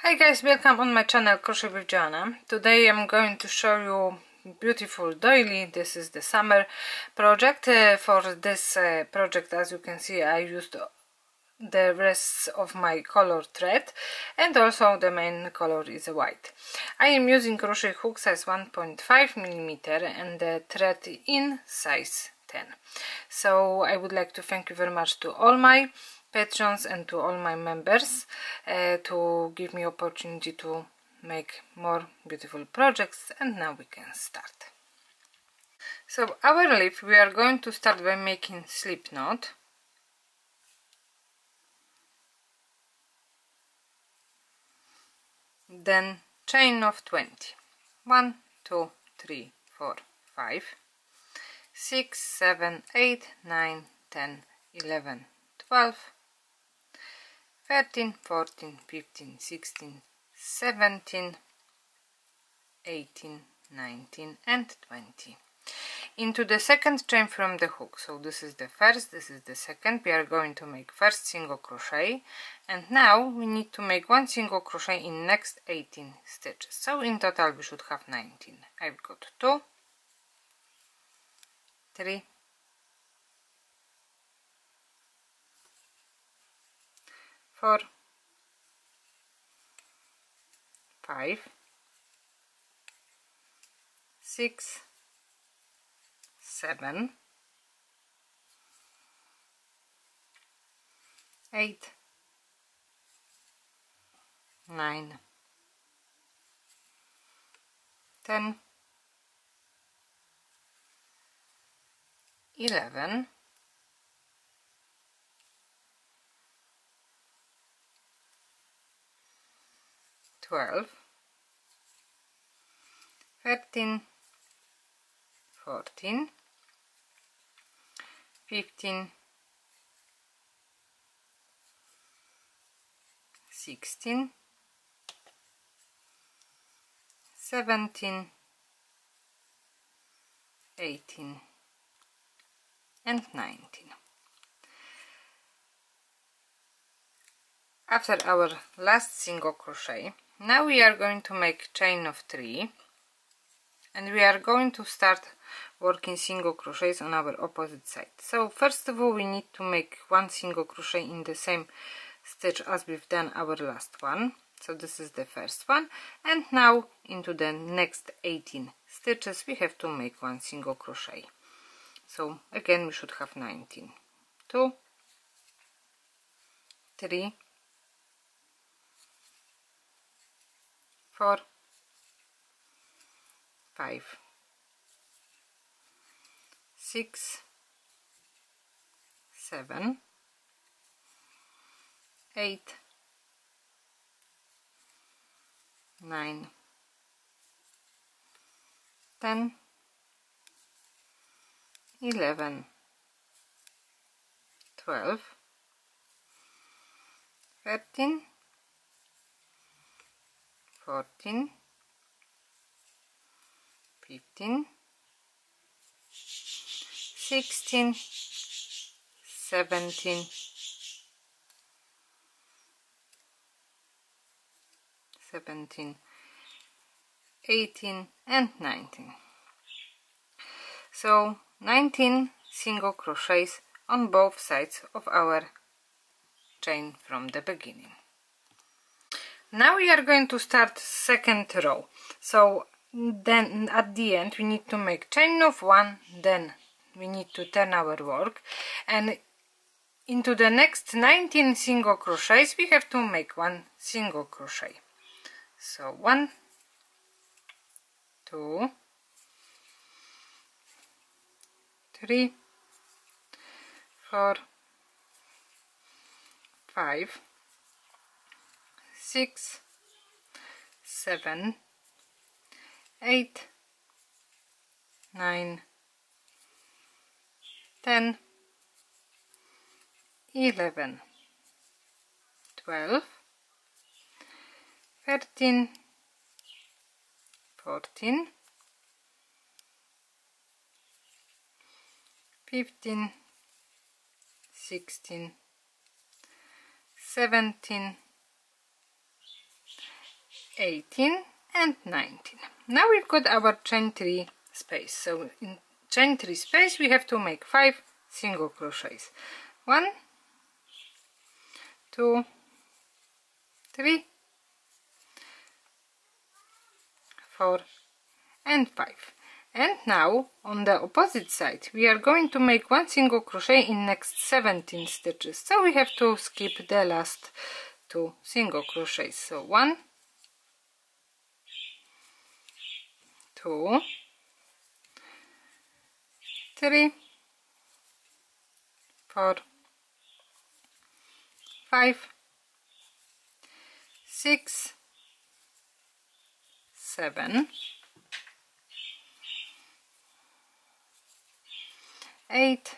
Hi guys, welcome on my channel Crochet with Joanna. Today I'm going to show you beautiful doily. This is the summer project. For this project, as you can see, I used the rest of my color thread, and also the main color is white. I am using crochet hook size 1.5mm and the thread in size 10. So I would like to thank you very much to all my patrons and to all my members to give me opportunity to make more beautiful projects. And now we can start. So our leaf, we are going to start by making slip knot. Then chain of 20. 1, 2, 3, 4, 5, 6, 7, 8, 9, 10, 11, 12, 13, 14, 15, 16, 17, 18, 19 and 20. Into the second chain from the hook. So this is the first, this is the second. We are going to make first single crochet, and now we need to make one single crochet in next 18 stitches. So in total we should have 19. I've got 2, 3, 4, 5, 6, 7, 8, 9, 10, 11, 12, 13, 14, 15, 16, 17, 18 and 19. After our last single crochet, now we are going to make chain of 3, and we are going to start working single crochets on our opposite side. So first of all we need to make one single crochet in the same stitch as we've done our last one. So this is the first one, and now into the next 18 stitches we have to make one single crochet. So again we should have 19. 2, 3, 4, 5, 6, 7, 8, 9, 10, 11, 12, 13, 14, 15, 16, 17, 18 and 19. So 19 single crochets on both sides of our chain from the beginning. Now we are going to start second row. So then at the end we need to make chain of 1, then we need to turn our work, and into the next 19 single crochets we have to make one single crochet. So 1, 2, 3, 4, 5, 6, 7, 8, 9, 10, 11, 12, 13, 14, 15, 16, 17, 18 and 19. Now we've got our chain 3 space. So in chain 3 space we have to make 5 single crochets. 1, 2, 3, 4 and 5. And now on the opposite side we are going to make 1 single crochet in next 17 stitches. So we have to skip the last 2 single crochets. So 1, 2, 3, 4, 5, 6, 7, 8,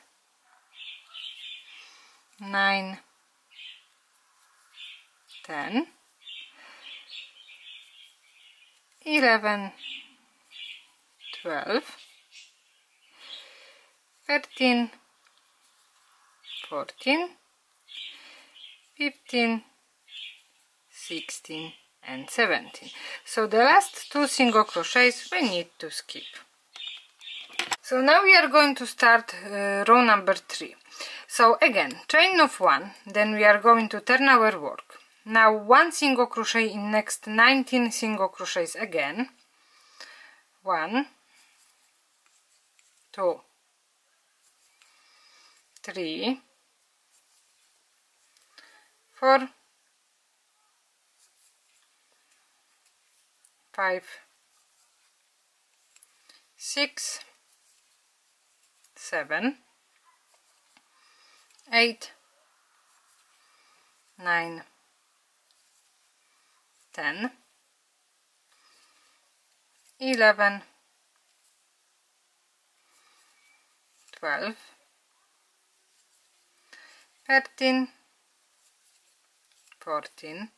9, 10, 11, 12, 13, 14, 15, 16 and 17. So the last 2 single crochets we need to skip. So now we are going to start row number 3. So again, chain of 1, then we are going to turn our work. Now 1 single crochet in next 19 single crochets again. 1, 2, 3, 4, 5, 6, 7, 8, 9, 10, 11, 12, 13, 14,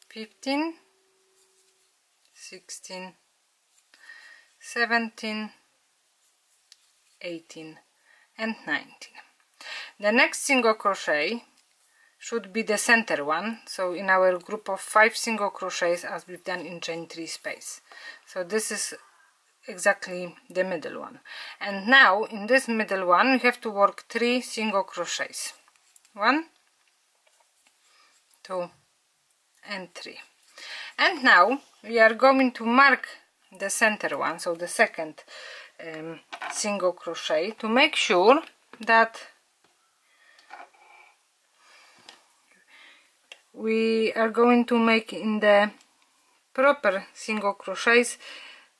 15, 16, 17, 18 and 19. The next single crochet should be the center one, so in our group of 5 single crochets as we've done in chain 3 space. So this is exactly the middle one. And now in this middle one we have to work 3 single crochets. 1, 2 and 3. And now we are going to mark the center one, so the second single crochet, to make sure that we are going to make in the proper single crochets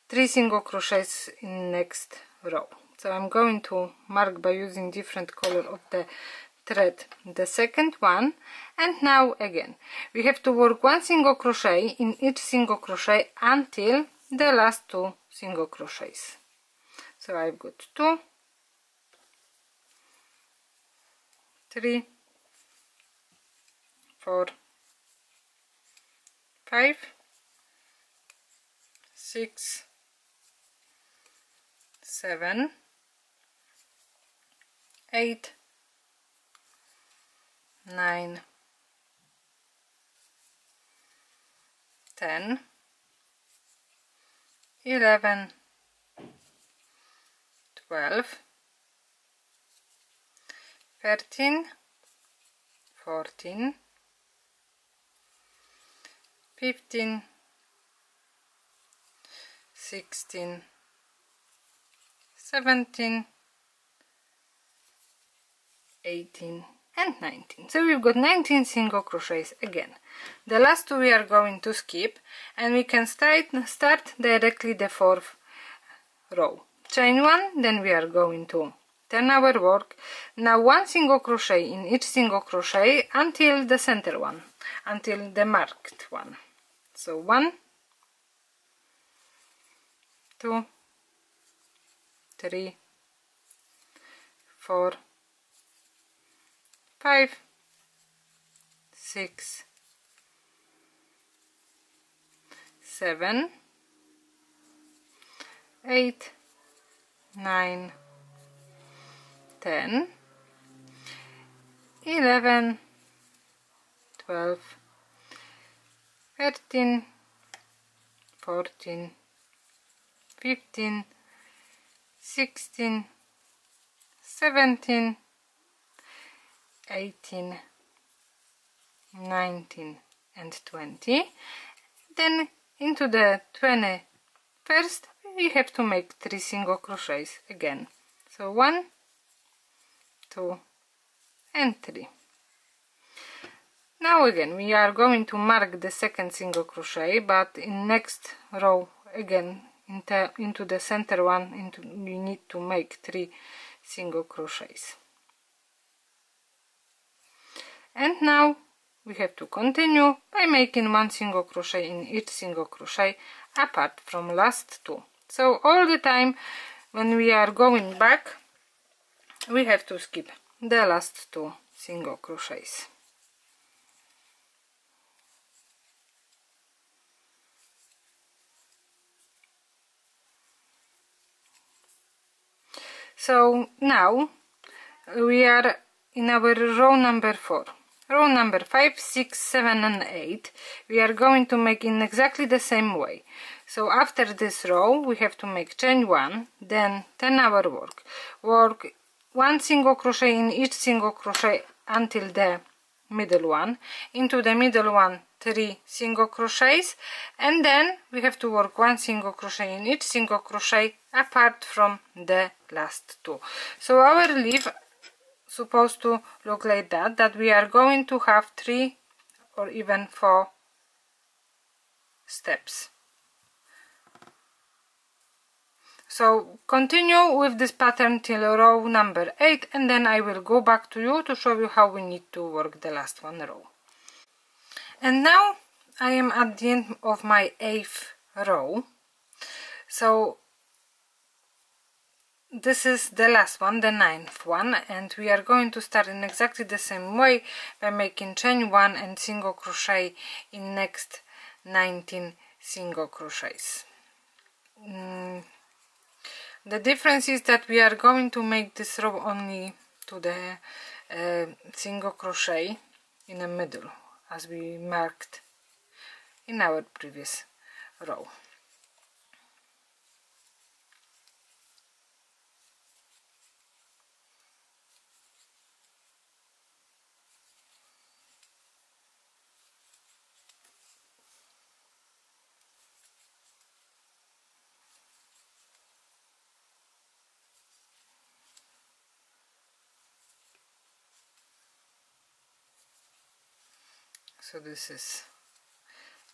3 single crochets in next row. So I'm going to mark by using different color of the thread the second one, and now again we have to work 1 single crochet in each single crochet until the last 2 single crochets. So I've got 2, 3, 4, 5, 6, 7, 8, 9, 10, 11, 12, 13, 14, 15, 16, 17, 18 and 19. So we've got 19 single crochets again. The last 2 we are going to skip, and we can start directly the 4th row. Chain 1, then we are going to turn our work. Now 1 single crochet in each single crochet until the center one, until the marked one. So 1, 2, 3, 4, 5, 6, 7, 8, 9, 10, 11, 12, 13, 14, 15, 16, 17, 18, 19 and 20. Then into the 21st we have to make 3 single crochets again. So 1, 2 and 3. Now again we are going to mark the second single crochet, but in next row again into the center one, we need to make 3 single crochets. And now we have to continue by making 1 single crochet in each single crochet apart from last 2. So all the time when we are going back we have to skip the last 2 single crochets. So now we are in our row number 4. Row number 5, 6, 7 and 8 we are going to make in exactly the same way. So after this row we have to make chain 1, then 10 hour work 1 single crochet in each single crochet until the middle one, into the middle one 3 single crochets, and then we have to work 1 single crochet in each single crochet apart from the last 2. So our leaf supposed to look like that we are going to have 3 or even 4 steps. So continue with this pattern till row number 8, and then I will go back to you to show you how we need to work the last one row. And now I am at the end of my 8th row. So this is the last one, the 9th one, and we are going to start in exactly the same way by making chain 1 and single crochet in next 19 single crochets. The difference is that we are going to make this row only to the single crochet in the middle, as we marked in our previous row. So this is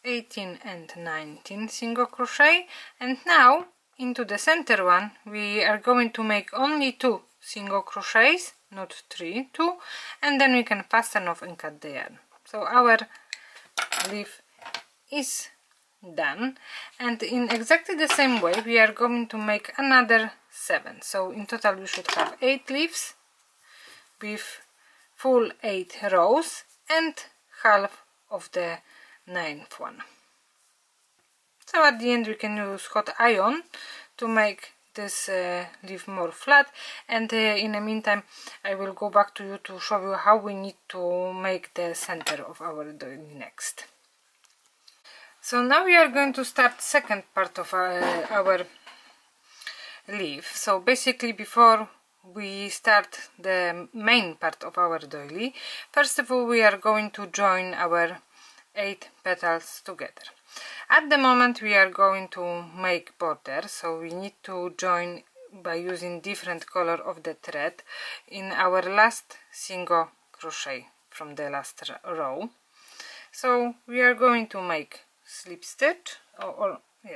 18 and 19 single crochet, and now into the center one we are going to make only 2 single crochets, not 3, 2, and then we can fasten off and cut the yarn. So our leaf is done, and in exactly the same way we are going to make another 7. So in total we should have 8 leaves with full 8 rows and half of the 9th one. So at the end we can use hot iron to make this leaf more flat, and in the meantime I will go back to you to show you how we need to make the center of our doily next. So now we are going to start second part of our leaf. So basically before we start the main part of our doily, first of all we are going to join our 8 petals together. At the moment we are going to make border, so we need to join by using different color of the thread in our last single crochet from the last row. So we are going to make slip stitch,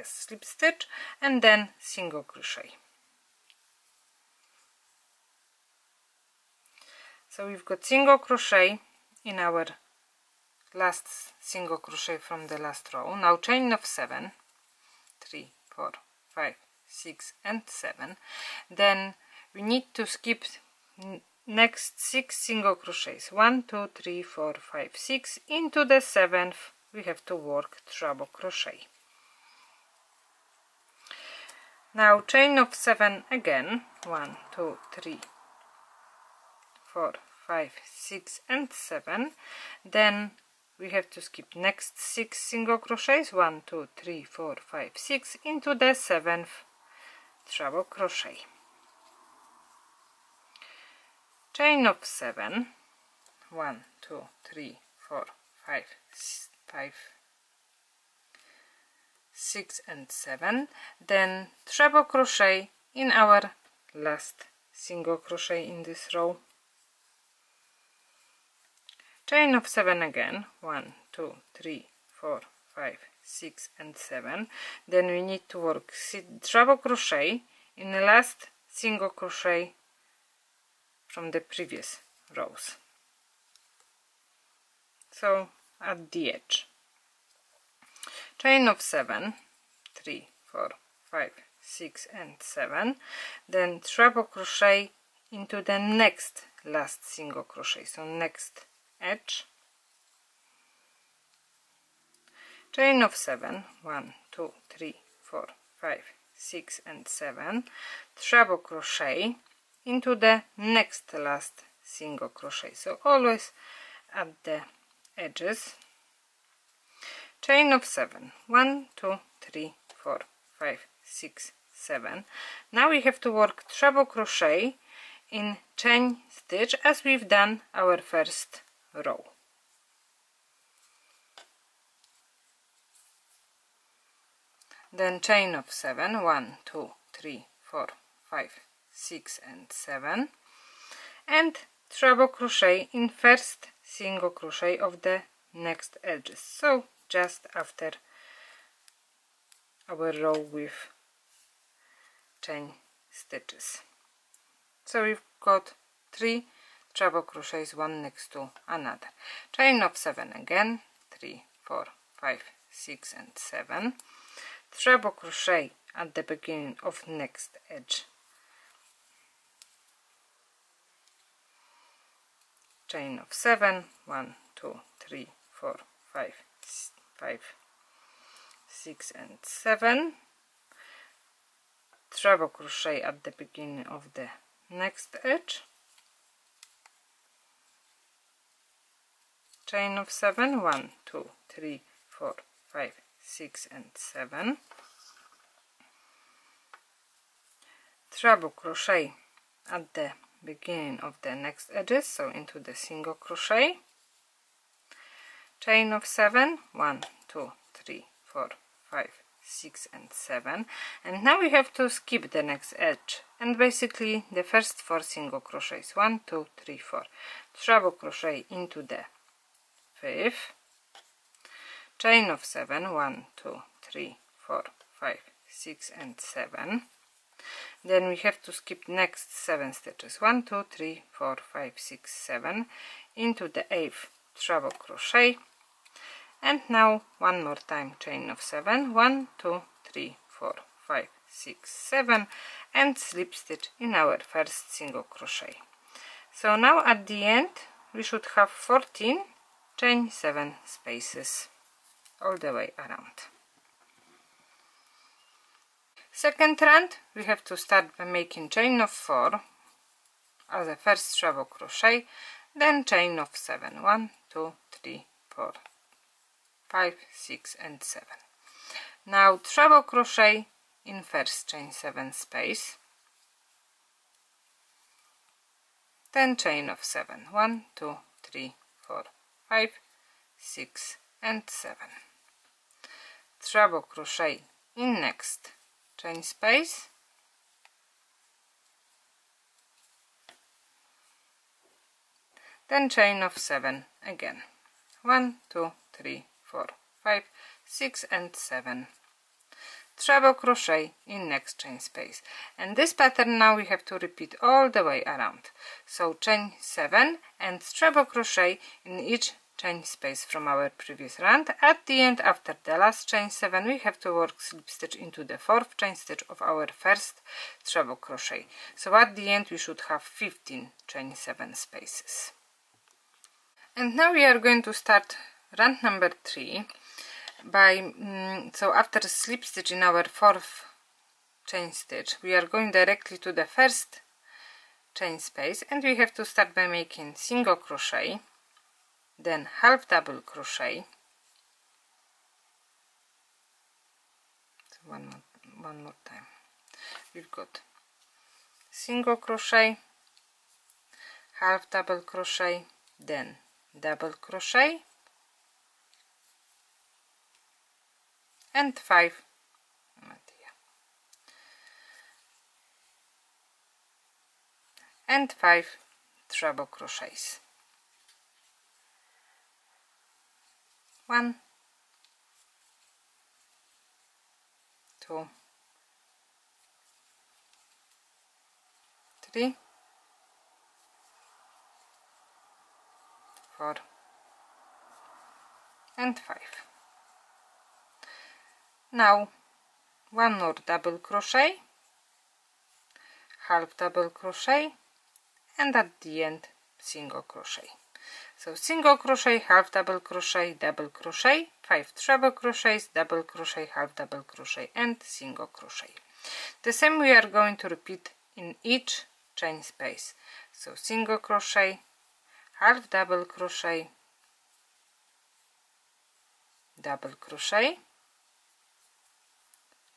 slip stitch, and then single crochet. So we've got single crochet in our last single crochet from the last row. Now chain of 7, 3, 4, 5, 6 and 7. Then we need to skip next 6 single crochets, 1, 2, 3, 4, 5, 6. Into the 7th we have to work treble crochet. Now chain of 7 again, 1, 2, 3, 4, 5, 6 and 7. Then we have to skip next 6 single crochets, 1 2 3 4 5 6, into the 7th treble crochet. Chain of 7, 1 2 3 4 5 6 and 7, then treble crochet in our last single crochet in this row. Chain of 7 again, 1 2 3 4 5 6 and 7, then we need to work treble crochet in the last single crochet from the previous rows, so at the edge. Chain of 7, 3 4 5 6 and 7, then treble crochet into the next last single crochet, so next edge. Chain of 7, 1 2 3 4 5 6 and 7, treble crochet into the next last single crochet, so always at the edges. Chain of 7, 1 2 3 4 5 6 7. Now we have to work treble crochet in chain stitch as we've done our first row. Then chain of 7, 1 2 3 4 5 6 and 7, and treble crochet in first single crochet of the next edges, so just after our row with chain stitches. So we've got 3 treble crochets, one next to another. Chain of 7 again, 3 4 5 6 and 7, treble crochet at the beginning of next edge, chain of 7, 1 2 3 4 5 6 and 7, treble crochet at the beginning of the next edge, chain of 7, 1 2 3 4 5 6 and 7, treble crochet at the beginning of the next edges, so into the single crochet, chain of 7, 1 2 3 4 5 6 and 7, and now we have to skip the next edge and basically the first 4 single crochets, 1 2 3 4, treble crochet into the 5th, chain of 7, 1 2 3 4 5 6 and 7, then we have to skip next 7 stitches, 1 2 3 4 5 6 7, into the 8th treble crochet, and now one more time chain of 7, 1 2 3 4 5 6 7, and slip stitch in our first single crochet. So now at the end we should have 14 chain 7 spaces all the way around. Second round we have to start by making chain of 4 as the first treble crochet, then chain of 7, 1 2 3 4 5 6 and 7. Now treble crochet in first chain 7 space, then chain of 7, 1 2 3 4 5 6 and 7, treble crochet in next chain space, then chain of 7 again, 1 2 3 4 5 6 and 7, treble crochet in next chain space, and this pattern now we have to repeat all the way around, so chain 7 and treble crochet in each chain space from our previous round. At the end, after the last chain 7, we have to work slip stitch into the 4th chain stitch of our first treble crochet, so at the end we should have 15 chain 7 spaces. And now we are going to start round number 3 by so after slip stitch in our 4th chain stitch we are going directly to the first chain space, and we have to start by making single crochet then half double crochet, so one more time. We've got single crochet, half double crochet, then double crochet, and 5 and 5 treble crochets. 1, 2, 3, 4, and 5. Now one more double crochet, half double crochet, and at the end single crochet. So single crochet, half double crochet, double crochet, 5 treble crochets, double crochet, half double crochet, and single crochet. The same we are going to repeat in each chain space. So single crochet, half double crochet, double crochet,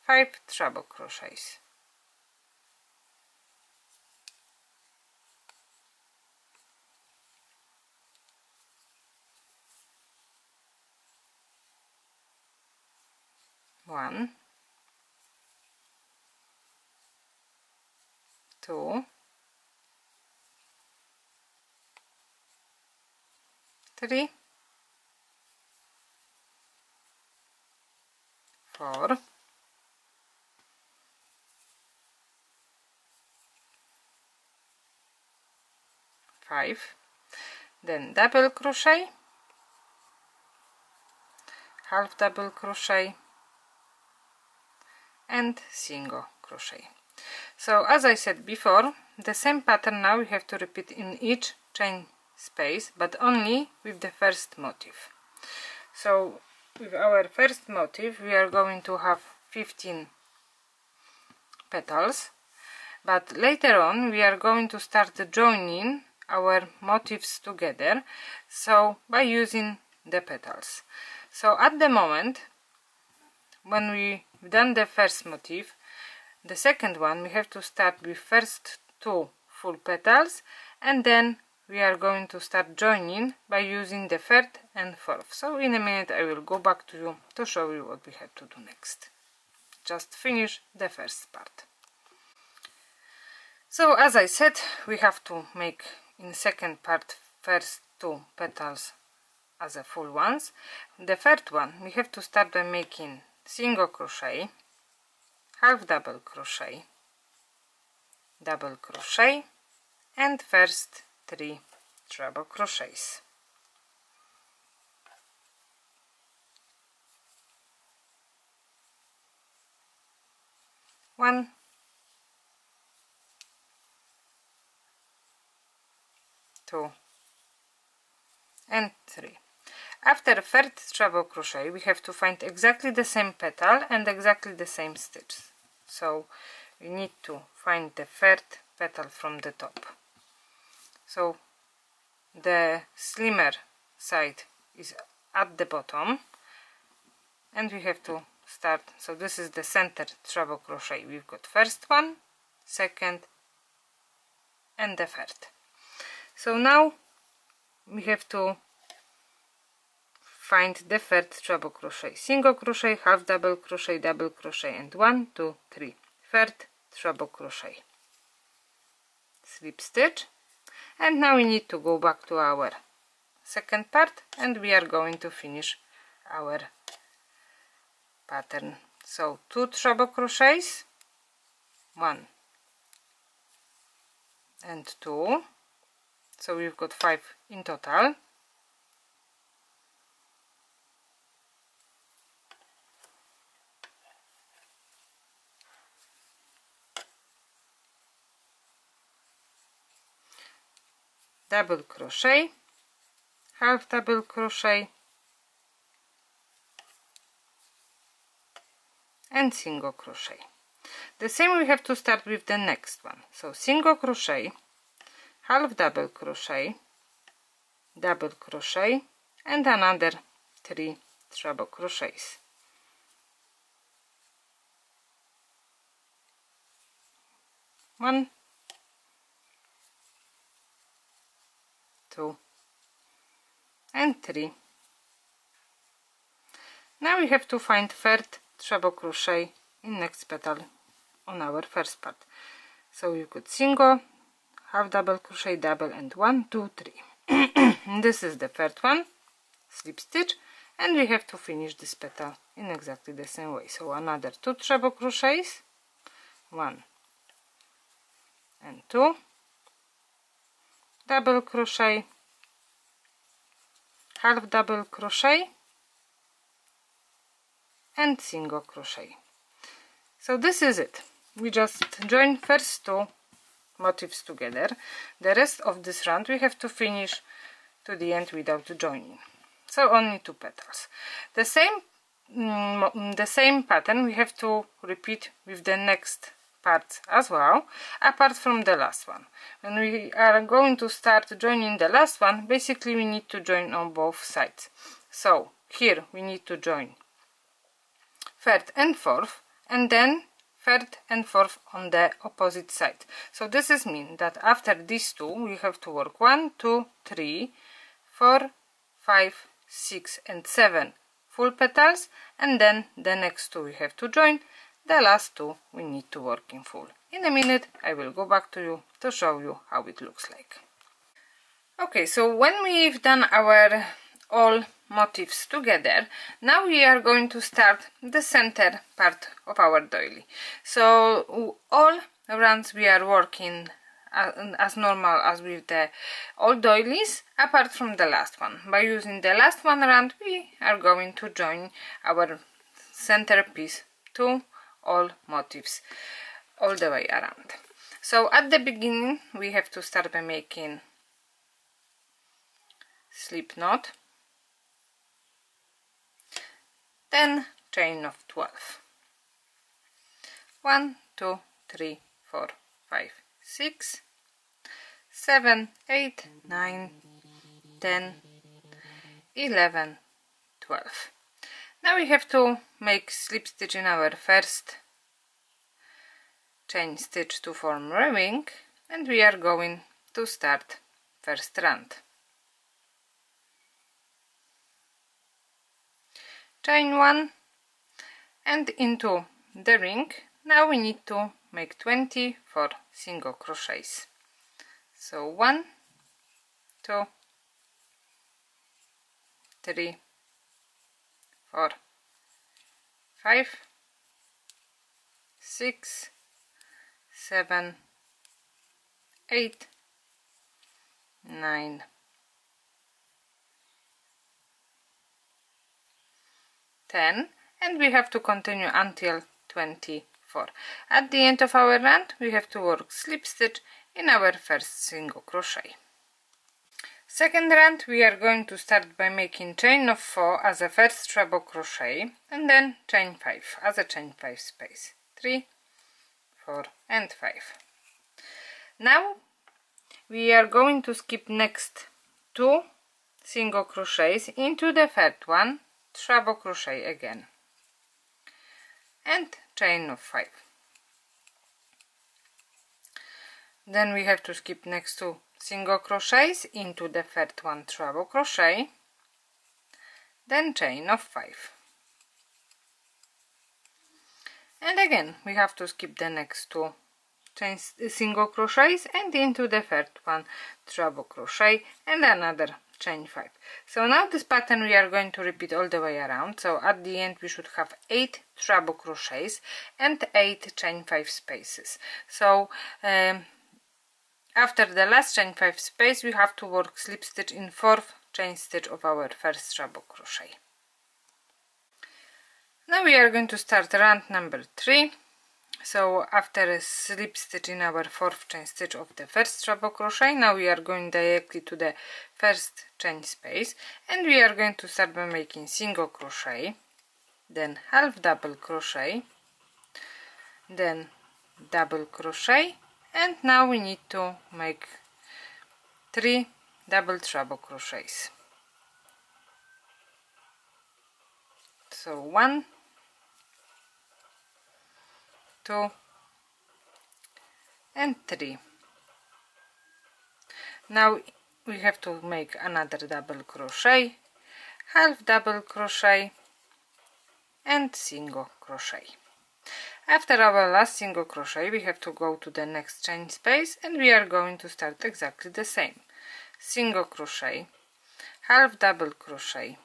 5 treble crochets. One, 2, 3, 4, 5, then double crochet, half double crochet, and single crochet. So as I said before, the same pattern now we have to repeat in each chain space, but only with the first motif. So with our first motif we are going to have 15 petals, but later on we are going to start joining our motifs together, so by using the petals. So at the moment when we've done the first motif, the second one we have to start with first 2 full petals, and then we are going to start joining by using the third and fourth. So in a minute I will go back to you to show you what we have to do next. Just finish the first part. So as I said, we have to make in second part first 2 petals as a full ones. The third one we have to start by making single crochet, half double crochet, double crochet, and first 3 treble crochets. One, 2, and 3. After the third treble crochet we have to find exactly the same petal and exactly the same stitch. So we need to find the third petal from the top. So the slimmer side is at the bottom, and we have to start. So this is the center treble crochet. We've got first one, second, and the third. So now we have to find the third treble crochet, single crochet, half double crochet, double crochet, and 1, 2, 3, third treble crochet, slip stitch, and now we need to go back to our second part and we are going to finish our pattern. So 2 treble crochets, 1 and 2, so we've got 5 in total. Double crochet, half double crochet, and single crochet. The same we have to start with the next one. So single crochet, half double crochet, double crochet and another 3 treble crochets. One, 2 and 3. Now we have to find third treble crochet in next petal on our first part. So you could single, half double crochet, double, and 1, 2, 3. This is the third one, slip stitch, and we have to finish this petal in exactly the same way. So another 2 treble crochets, 1 and 2, double crochet, half double crochet, and single crochet. So this is it. We just join first 2 motifs together. The rest of this round we have to finish to the end without joining. So only 2 petals. The same pattern we have to repeat with the next parts as well, apart from the last one. When we are going to start joining the last one, basically we need to join on both sides. So here we need to join third and fourth, and then third and fourth on the opposite side. So this is mean that after these 2 we have to work 1, 2, 3, 4, 5, 6 and 7 full petals, and then the next 2 we have to join. The last 2 we need to work in full. In a minute I will go back to you to show you how it looks like. Okay, so when we've done our all motifs together, now we are going to start the center part of our doily. So all rounds we are working as normal as with the old doilies, apart from the last one. By using the last one round we are going to join our center piece to all motifs all the way around. So at the beginning we have to start by making slip knot, then chain of 12. 1, 2, 3, 4, 5, 6, 7, 8, 9, 10, 11, 12. Now we have to make slip stitch in our first chain stitch to form a ring, and we are going to start first round. Chain 1 and into the ring. Now we need to make 24 single crochets. So 1, 2, 3, 4, 5, 6, 7, 8, 9, 10, and we have to continue until 24. At the end of our round we have to work slip stitch in our first single crochet. Second round we are going to start by making chain of 4 as a first treble crochet, and then chain 5 as a chain 5 space. 3, 4 and 5. Now we are going to skip next 2 single crochets into the third one, treble crochet again, and chain of 5. Then we have to skip next 2 single crochets into the third one, treble crochet, then chain of 5, and again we have to skip the next 2 single crochets and into the third one, treble crochet, and another chain 5. So now this pattern we are going to repeat all the way around. So at the end we should have 8 treble crochets and 8 chain 5 spaces. So after the last chain 5 space we have to work slip stitch in 4th chain stitch of our first treble crochet. Now we are going to start round number 3. So after a slip stitch in our 4th chain stitch of the first treble crochet, now we are going directly to the first chain space, and we are going to start by making single crochet, then half double crochet, then double crochet, and now we need to make 3 double treble crochets. So 1, 2 and 3. Now we have to make another double crochet, half double crochet and single crochet. After our last single crochet we have to go to the next chain space, and we are going to start exactly the same. Single crochet, half double crochet,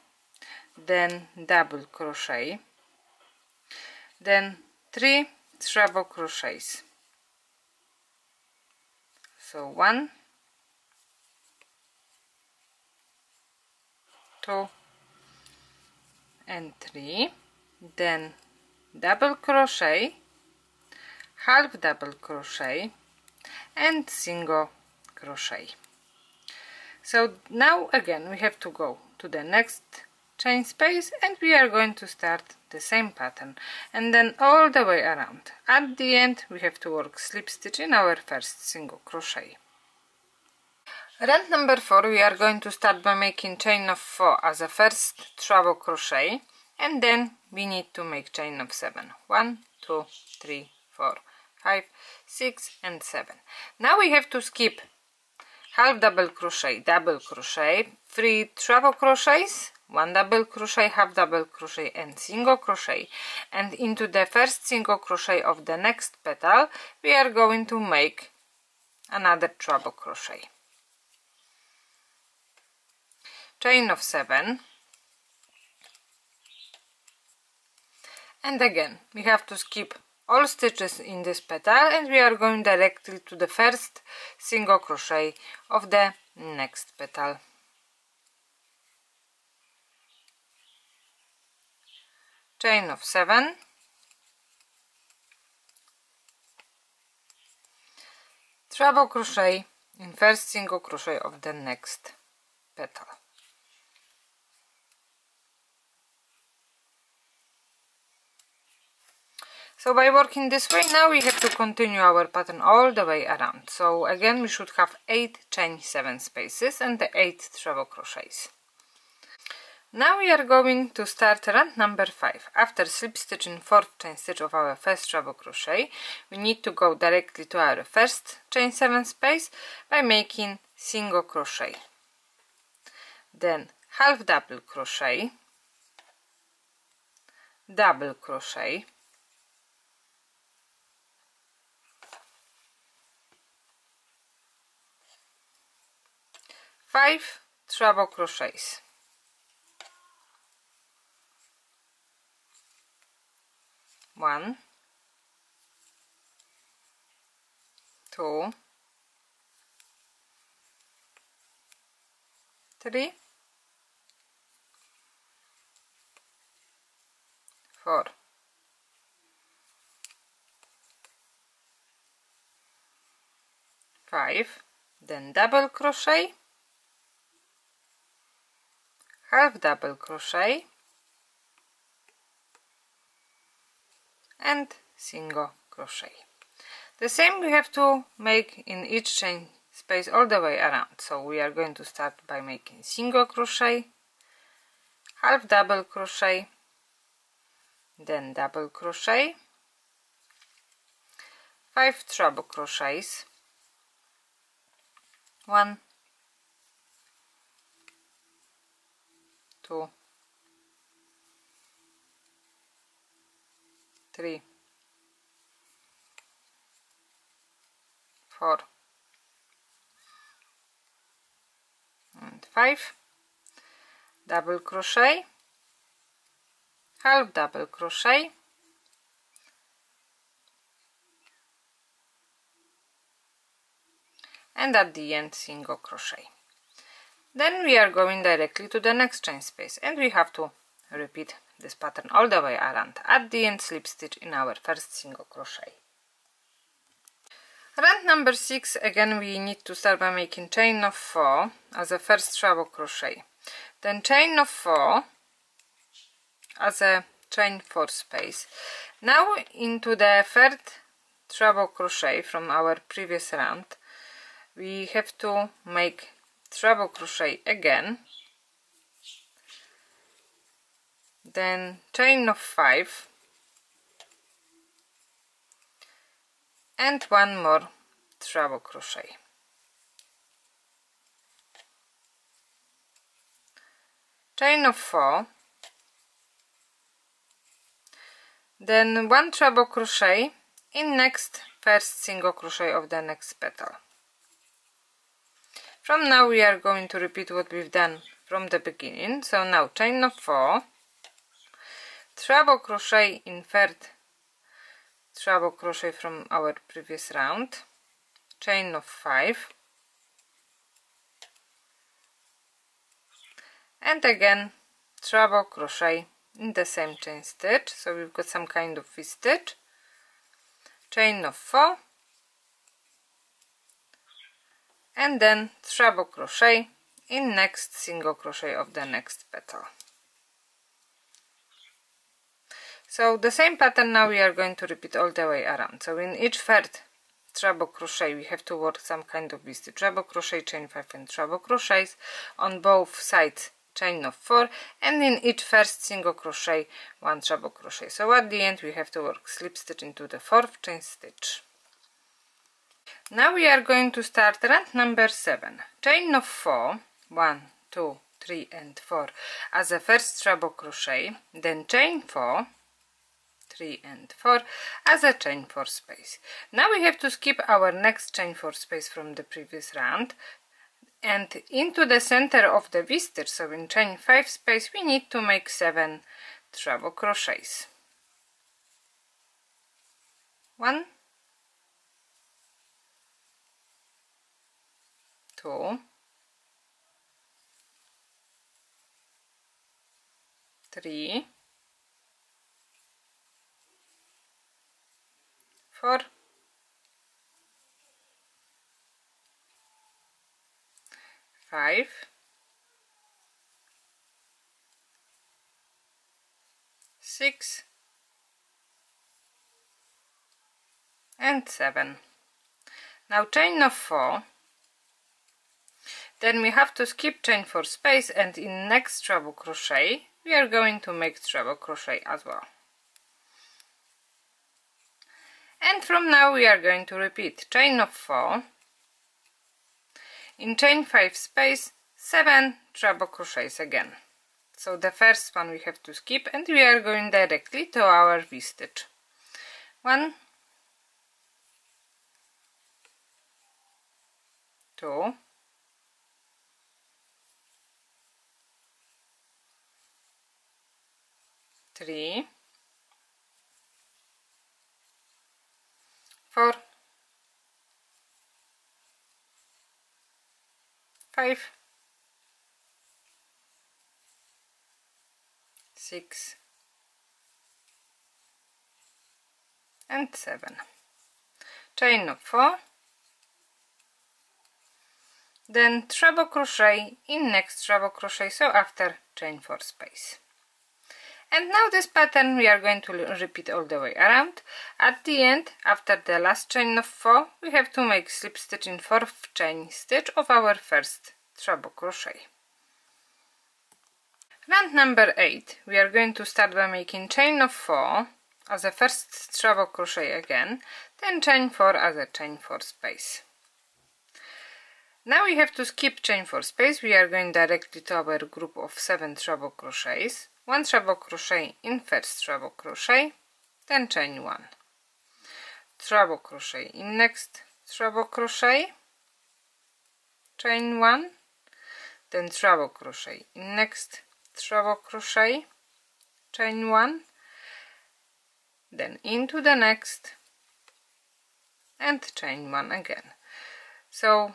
then double crochet, then 3 treble crochets. So 1, 2 and 3, then double crochet, half double crochet and single crochet. So now again we have to go to the next chain space, and we are going to start the same pattern and then all the way around. At the end we have to work slip stitch in our first single crochet. Round number 4 we are going to start by making chain of 4 as a first treble crochet, and then we need to make chain of 7. 1, 2, 3, 4, 5, 6 and 7. Now we have to skip half double crochet, double crochet, 3 treble crochets, 1 double crochet, half double crochet and single crochet, and into the first single crochet of the next petal we are going to make another treble crochet. Chain of 7, and again we have to skip all stitches in this petal, and we are going directly to the first single crochet of the next petal. Chain of 7, treble crochet in first single crochet of the next petal. So by working this way, now we have to continue our pattern all the way around. So again we should have 8 chain 7 spaces and the 8 treble crochets. Now we are going to start round number 5. After slip stitch in 4th chain stitch of our first treble crochet, we need to go directly to our first chain 7 space by making single crochet, then half double crochet, double crochet, 5 treble crochets, 1, 2, 3, 4, 5, then double crochet, half double crochet and single crochet. The same we have to make in each chain space all the way around. So we are going to start by making single crochet, half double crochet, then double crochet, 5 treble crochets, 1, 2, 3, 4 and 5, double crochet, half double crochet, and at the end single crochet. Then we are going directly to the next chain space, and we have to repeat this pattern all the way around. At the end slip stitch in our first single crochet. Round number 6, again we need to start by making chain of 4 as a first treble crochet, then chain of 4 as a chain 4 space. Now into the third treble crochet from our previous round we have to make treble crochet again, then chain of 5 and one more treble crochet. Chain of 4, then one treble crochet in next first single crochet of the next petal. From now we are going to repeat what we've done from the beginning. So now chain of 4, treble crochet in third treble crochet from our previous round, chain of 5, and again treble crochet in the same chain stitch, so we've got some kind of V-stitch, chain of 4, and then treble crochet in next single crochet of the next petal. So the same pattern now we are going to repeat all the way around. So in each third treble crochet we have to work some kind of V-stitch, treble crochet, chain 5 and treble crochets, on both sides chain of 4, and in each first single crochet one treble crochet. So at the end we have to work slip stitch into the 4th chain stitch. Now we are going to start round number 7, chain of 4, 1, 2, 3 and 4 as a first treble crochet, then chain 4, 3 and 4 as a chain 4 space. Now we have to skip our next chain 4 space from the previous round, and into the center of the V-stitch, so in chain 5 space, we need to make 7 treble crochets. 1, 2, 3, 4, 5, 6 and 7. Now chain of 4, then we have to skip chain 4 space, and in next treble crochet we are going to make treble crochet as well. And from now we are going to repeat chain of 4, in chain 5 space 7 treble crochets again. So the first one we have to skip, and we are going directly to our V-stitch. 1, 2, 3, 4, 5, 6 and 7. Chain of 4, then treble crochet in next treble crochet, so after chain 4 space. And now this pattern we are going to repeat all the way around. At the end, after the last chain of 4, we have to make slip stitch in 4th chain stitch of our first treble crochet. Round number 8, we are going to start by making chain of 4 as a first treble crochet again, then chain 4 as a chain 4 space. Now we have to skip chain 4 space. We are going directly to our group of 7 treble crochets. 1 treble crochet in first treble crochet, then chain 1, treble crochet in next treble crochet, chain 1, then treble crochet in next treble crochet, chain 1, then into the next and chain 1 again. So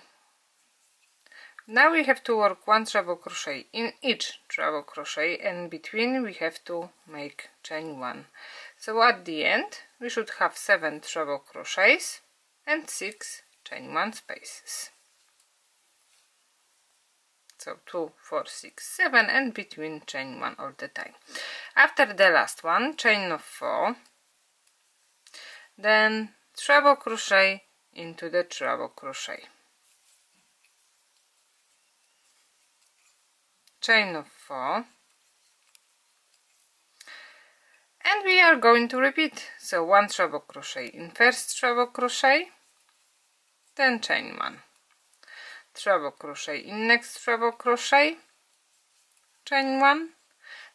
now we have to work 1 treble crochet in each treble crochet, and between we have to make chain 1. So at the end we should have 7 treble crochets and 6 chain 1 spaces. So 2, 4, 6, 7, and between chain 1 all the time. After the last one, chain of 4, then treble crochet into the treble crochet. chain of 4, and we are going to repeat. So 1 treble crochet in first treble crochet, then chain 1, treble crochet in next treble crochet, chain 1,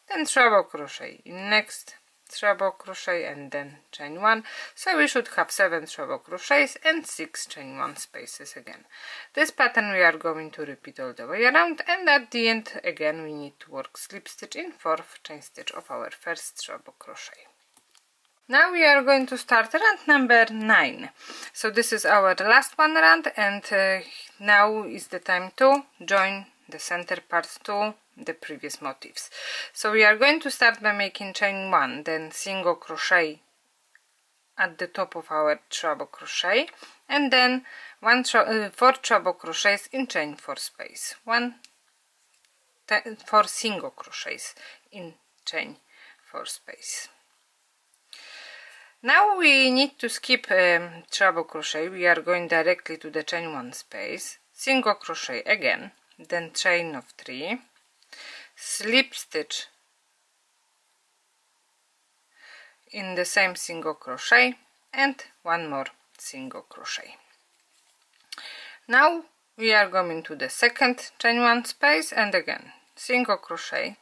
then treble crochet in next treble crochet, and then chain 1. So we should have 7 treble crochets and 6 chain 1 spaces again. This pattern we are going to repeat all the way around, and at the end again we need to work slip stitch in 4th chain stitch of our first treble crochet. Now we are going to start round number 9. So this is our last one round, and now is the time to join the center part to the previous motifs. So we are going to start by making chain 1, then single crochet at the top of our treble crochet, and then 4 treble crochets in chain 4 space, 4 single crochets in chain 4 space. Now we need to skip treble crochet. We are going directly to the chain 1 space, single crochet again, then chain of 3, slip stitch in the same single crochet, and 1 more single crochet. Now we are going to the second chain 1 space, and again single crochet,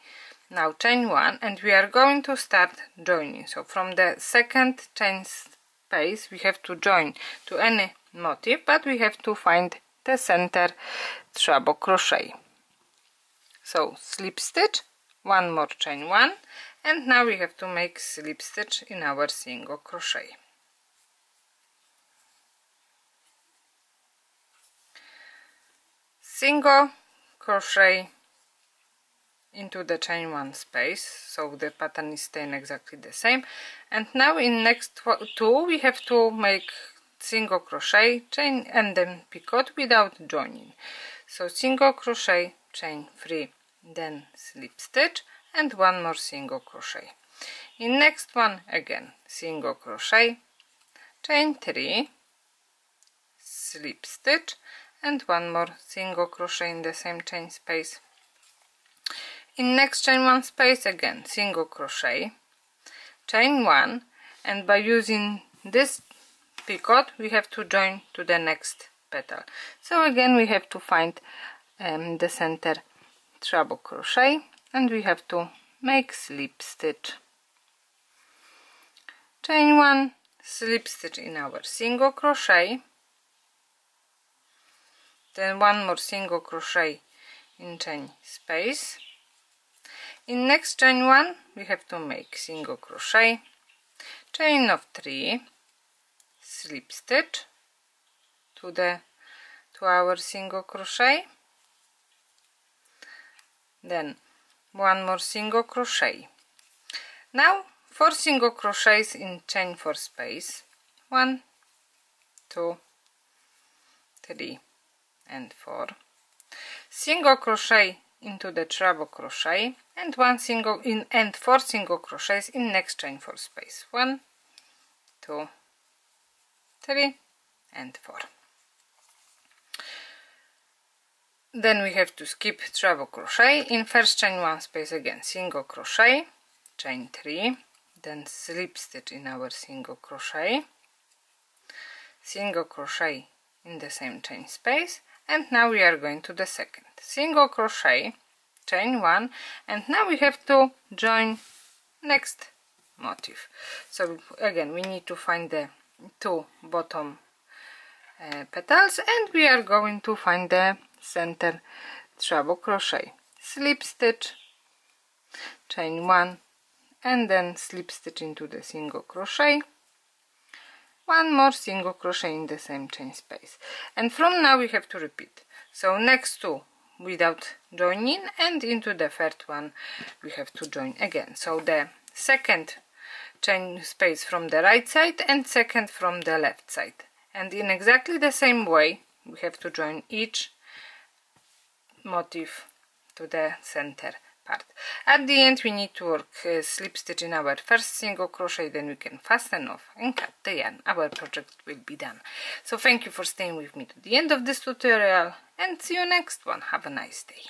now chain 1, and we are going to start joining. So from the second chain space we have to join to any motif, but we have to find the center treble crochet. So slip stitch, 1 more chain 1, and now we have to make slip stitch in our single crochet. Single crochet into the chain 1 space, so the pattern is staying exactly the same, and now in next 2 we have to make single crochet, chain, and then picot without joining. So single crochet, chain 3, then slip stitch, and 1 more single crochet. In next one again single crochet, chain 3, slip stitch, and 1 more single crochet in the same chain space. In next chain 1 space again single crochet, chain 1, and by using this picot we have to join to the next petal. So again we have to find the center treble crochet, and we have to make slip stitch, chain 1, slip stitch in our single crochet, then 1 more single crochet in chain space. In next chain 1 we have to make single crochet, chain of 3, slip stitch to our single crochet, then 1 more single crochet. Now 4 single crochets in chain 4 space, 1, 2, 3 and 4, single crochet into the treble crochet, and 4 single crochets in next chain 4 space, 1, 2, 3 and 4. Then we have to skip treble crochet. In first chain 1 space again single crochet, chain 3, then slip stitch in our single crochet, single crochet in the same chain space, and now we are going to the second single crochet, chain 1, and now we have to join next motif. So again we need to find the 2 bottom petals, and we are going to find the center treble crochet, slip stitch, chain 1, and then slip stitch into the single crochet, 1 more single crochet in the same chain space, and from now we have to repeat. So next 2 without joining, and into the third one we have to join again. So the second chain space from the right side and second from the left side, and in exactly the same way we have to join each motif to the center part. At the end we need to work slip stitch in our first single crochet, then we can fasten off and cut the yarn. Our project will be done. So thank you for staying with me to the end of this tutorial, and see you next one. Have a nice day.